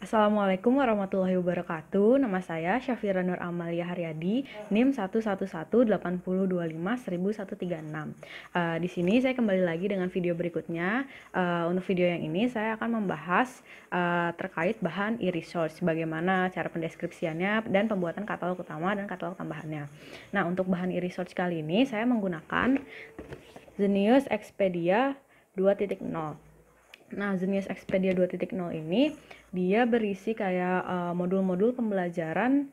Assalamualaikum warahmatullahi wabarakatuh. Nama saya Syafira Nur Amalia Haryadi, NIM 11180205136. Di sini saya kembali lagi dengan video berikutnya. Untuk video yang ini saya akan membahas terkait bahan e-research, bagaimana cara pendeskripsiannya dan pembuatan katalog utama dan katalog tambahannya. Nah, untuk bahan e-research kali ini saya menggunakan Zenius Expedia 2.0. Nah, Zenius Expedia 2.0 ini dia berisi kayak modul-modul pembelajaran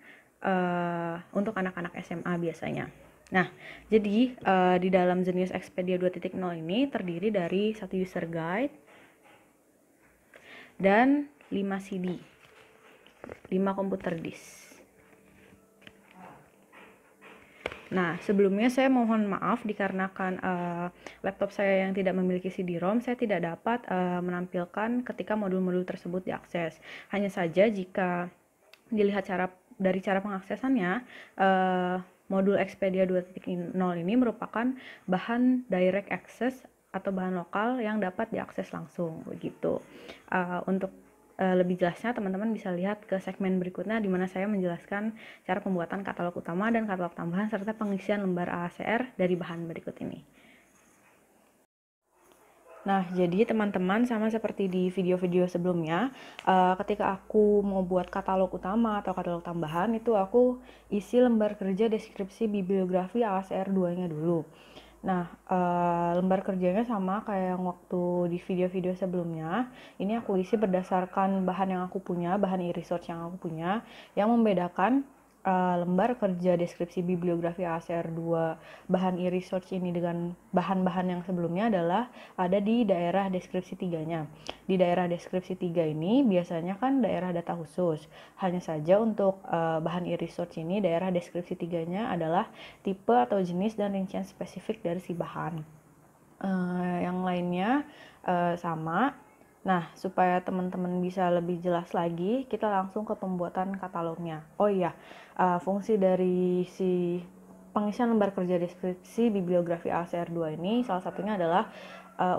untuk anak-anak SMA biasanya. Nah, jadi di dalam Zenius Expedia 2.0 ini terdiri dari satu user guide dan 5 CD, 5 komputer disk. Nah, sebelumnya saya mohon maaf dikarenakan laptop saya yang tidak memiliki CD-ROM, saya tidak dapat menampilkan ketika modul-modul tersebut diakses. Hanya saja jika dilihat dari cara pengaksesannya, modul Expedia 2.0 ini merupakan bahan direct access atau bahan lokal yang dapat diakses langsung begitu. Untuk lebih jelasnya teman-teman bisa lihat ke segmen berikutnya di mana saya menjelaskan cara pembuatan katalog utama dan katalog tambahan serta pengisian lembar AACR dari bahan berikut ini. Nah, jadi teman-teman sama seperti di video-video sebelumnya, ketika aku mau buat katalog utama atau katalog tambahan itu aku isi lembar kerja deskripsi bibliografi AACR 2-nya dulu. Nah, lembar kerjanya sama kayak yang waktu di video-video sebelumnya. Ini aku isi berdasarkan bahan yang aku punya, bahan e-research yang aku punya. Yang membedakan lembar kerja deskripsi bibliografi ACR 2 bahan e-research ini dengan bahan-bahan yang sebelumnya adalah ada di daerah deskripsi 3-nya. Di daerah deskripsi 3 ini biasanya kan daerah data khusus. Hanya saja untuk bahan e-research ini daerah deskripsi 3-nya adalah tipe atau jenis dan rincian spesifik dari si bahan. Yang lainnya sama. Nah, supaya teman-teman bisa lebih jelas lagi, kita langsung ke pembuatan katalognya. Oh iya, fungsi dari si pengisian lembar kerja deskripsi bibliografi ACR 2 ini salah satunya adalah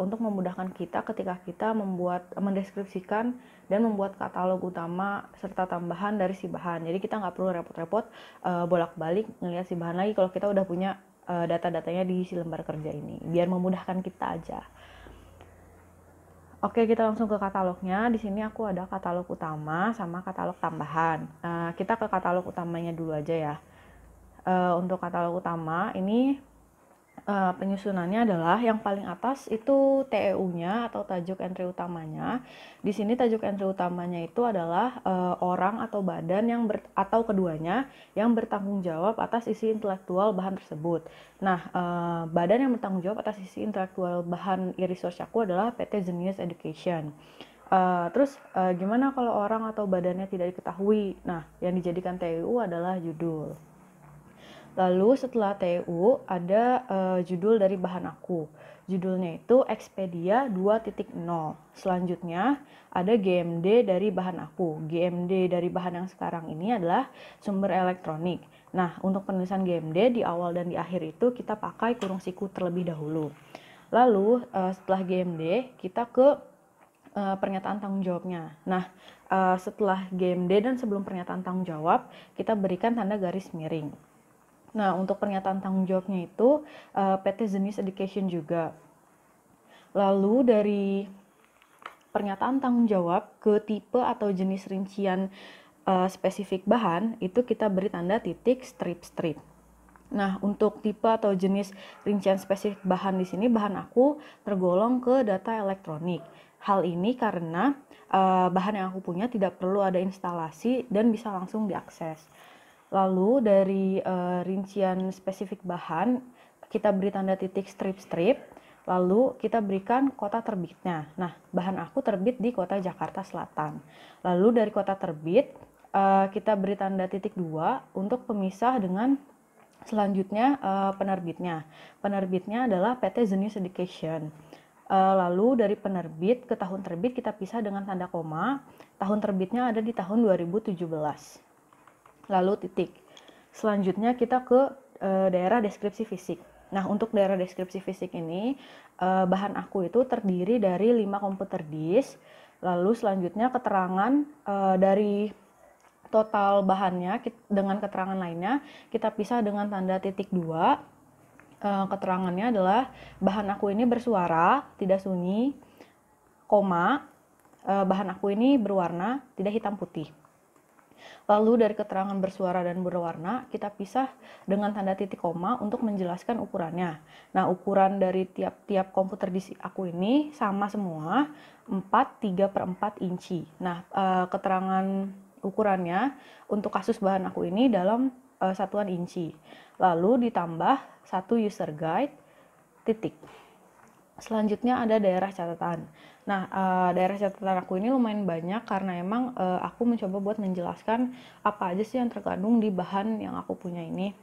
untuk memudahkan kita ketika kita mendeskripsikan dan membuat katalog utama serta tambahan dari si bahan. Jadi kita nggak perlu repot-repot bolak-balik ngelihat si bahan lagi kalau kita udah punya data-datanya di si lembar kerja ini, biar memudahkan kita aja. Oke, kita langsung ke katalognya. Di sini aku ada katalog utama sama katalog tambahan. Kita ke katalog utamanya dulu aja ya. Untuk katalog utama ini penyusunannya adalah yang paling atas itu TEU-nya atau tajuk entry utamanya. Di sini tajuk entry utamanya itu adalah orang atau badan yang atau keduanya yang bertanggung jawab atas isi intelektual bahan tersebut. Nah, badan yang bertanggung jawab atas isi intelektual bahan e-research aku adalah PT Zenius Education. Terus gimana kalau orang atau badannya tidak diketahui? Nah, yang dijadikan TEU adalah judul. Lalu setelah TU ada judul dari bahan aku. Judulnya itu Expedia 2.0. Selanjutnya ada GMD dari bahan aku. GMD dari bahan yang sekarang ini adalah sumber elektronik. Nah, untuk penulisan GMD di awal dan di akhir itu kita pakai kurung siku terlebih dahulu. Lalu setelah GMD kita ke pernyataan tanggung jawabnya. Nah, setelah GMD dan sebelum pernyataan tanggung jawab kita berikan tanda garis miring. Nah, untuk pernyataan tanggung jawabnya itu PT Zenius Education juga. Lalu dari pernyataan tanggung jawab ke tipe atau jenis rincian spesifik bahan, itu kita beri tanda titik strip. Nah, untuk tipe atau jenis rincian spesifik bahan di sini, bahan aku tergolong ke data elektronik. Hal ini karena bahan yang aku punya tidak perlu ada instalasi dan bisa langsung diakses. Lalu dari rincian spesifik bahan, kita beri tanda titik strip, lalu kita berikan kota terbitnya. Nah, bahan aku terbit di kota Jakarta Selatan. Lalu dari kota terbit, kita beri tanda titik 2 untuk pemisah dengan selanjutnya penerbitnya. Penerbitnya adalah PT Zenius Education. Lalu dari penerbit ke tahun terbit kita pisah dengan tanda koma. Tahun terbitnya ada di tahun 2017. Lalu titik. Selanjutnya kita ke daerah deskripsi fisik. Nah, untuk daerah deskripsi fisik ini bahan aku itu terdiri dari 5 komputer disk, Lalu selanjutnya keterangan dari total bahannya dengan keterangan lainnya kita pisah dengan tanda titik 2. Keterangannya adalah bahan aku ini bersuara, tidak sunyi, koma, bahan aku ini berwarna, tidak hitam putih. Lalu dari keterangan bersuara dan berwarna, kita pisah dengan tanda titik koma untuk menjelaskan ukurannya. Nah, ukuran dari tiap-tiap komputer di aku ini sama semua, 3/4 inci. Nah, keterangan ukurannya untuk kasus bahan aku ini dalam satuan inci. Lalu ditambah 1 user guide, titik. Selanjutnya ada daerah catatan. Nah, daerah catatan aku ini lumayan banyak karena emang aku mencoba buat menjelaskan apa aja sih yang terkandung di bahan yang aku punya ini.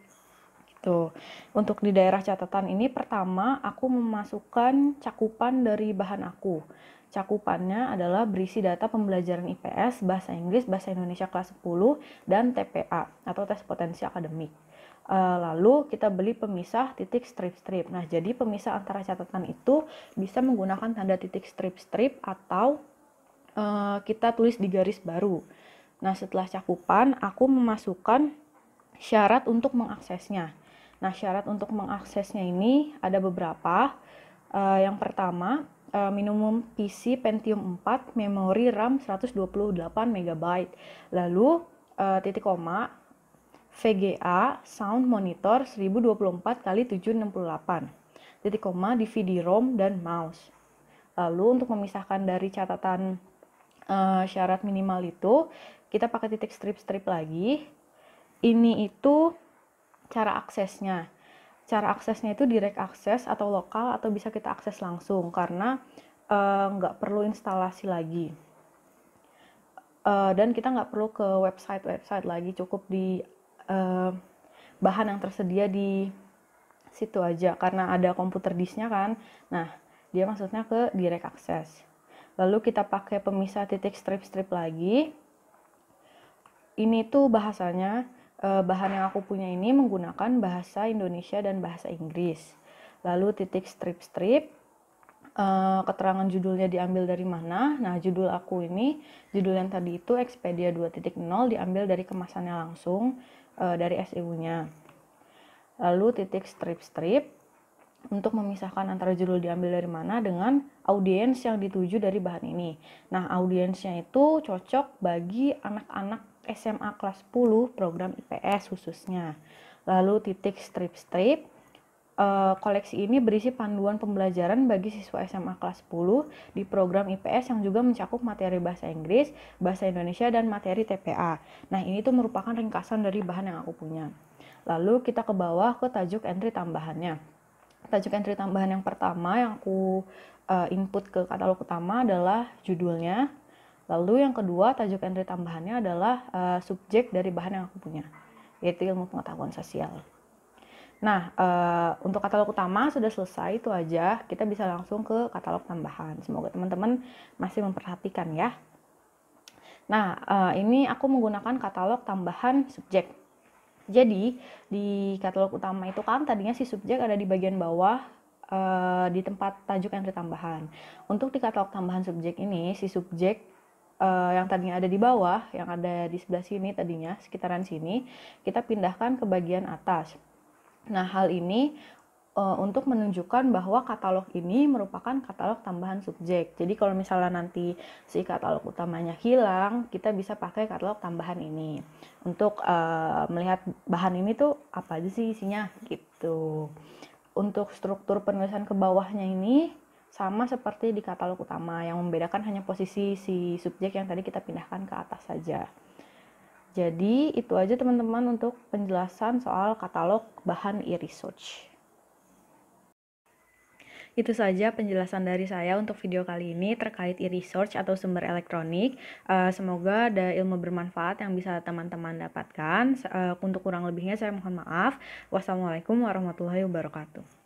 Gitu. Untuk di daerah catatan ini pertama aku memasukkan cakupan dari bahan aku. Cakupannya adalah berisi data pembelajaran IPS, Bahasa Inggris, Bahasa Indonesia kelas 10, dan TPA atau tes potensi akademik. Lalu kita beli pemisah titik strip-strip. Nah, jadi pemisah antara catatan itu bisa menggunakan tanda titik strip-strip atau kita tulis di garis baru. Nah, setelah cakupan, aku memasukkan syarat untuk mengaksesnya. Nah, syarat untuk mengaksesnya ini ada beberapa. Yang pertama, minimum PC Pentium 4, memori RAM 128 MB. Lalu, titik koma, VGA Sound Monitor 1024 x 768, titik koma, DVD-ROM dan mouse. Lalu untuk memisahkan dari catatan syarat minimal itu, kita pakai titik strip-strip lagi. Ini itu cara aksesnya. Cara aksesnya itu direct access atau lokal atau bisa kita akses langsung karena nggak perlu instalasi lagi. Dan kita nggak perlu ke website lagi, cukup di bahan yang tersedia di situ aja karena ada komputer disknya kan. Nah, dia maksudnya ke direct access. Lalu kita pakai pemisah titik strip-strip lagi. Ini tuh bahasanya, bahan yang aku punya ini menggunakan bahasa Indonesia dan bahasa Inggris. Lalu titik strip-strip, keterangan judulnya diambil dari mana. Nah, judul aku ini, judul yang tadi itu Expedia 2.0 diambil dari kemasannya langsung, dari SEU-nya. Lalu titik strip-strip untuk memisahkan antara judul diambil dari mana dengan audiens yang dituju dari bahan ini. Nah, audiensnya itu cocok bagi anak-anak SMA kelas 10 program IPS khususnya. Lalu titik strip-strip, koleksi ini berisi panduan pembelajaran bagi siswa SMA kelas 10 di program IPS yang juga mencakup materi bahasa Inggris, bahasa Indonesia, dan materi TPA. Nah, ini tuh merupakan ringkasan dari bahan yang aku punya. Lalu kita ke bawah ke tajuk entry tambahannya. Tajuk entry tambahan yang pertama yang aku input ke katalog utama adalah judulnya. Lalu yang kedua, tajuk entry tambahannya adalah subjek dari bahan yang aku punya, yaitu ilmu pengetahuan sosial. Nah, untuk katalog utama sudah selesai, itu aja. Kita bisa langsung ke katalog tambahan. Semoga teman-teman masih memperhatikan ya. Nah, ini aku menggunakan katalog tambahan subjek. Jadi, di katalog utama itu kan tadinya si subjek ada di bagian bawah, di tempat tajuk entry tambahan. Untuk di katalog tambahan subjek ini, si subjek yang tadinya ada di bawah, yang ada di sebelah sini tadinya, sekitaran sini, kita pindahkan ke bagian atas. Nah, hal ini untuk menunjukkan bahwa katalog ini merupakan katalog tambahan subjek. Jadi kalau misalnya nanti si katalog utamanya hilang, kita bisa pakai katalog tambahan ini untuk melihat bahan ini tuh apa aja sih isinya gitu. Untuk struktur penulisan ke bawahnya ini sama seperti di katalog utama, yang membedakan hanya posisi si subjek yang tadi kita pindahkan ke atas saja. Jadi itu aja teman-teman untuk penjelasan soal katalog bahan e-research. Itu saja penjelasan dari saya untuk video kali ini terkait e-research atau sumber elektronik. Semoga ada ilmu bermanfaat yang bisa teman-teman dapatkan. Untuk kurang lebihnya saya mohon maaf. Wassalamualaikum warahmatullahi wabarakatuh.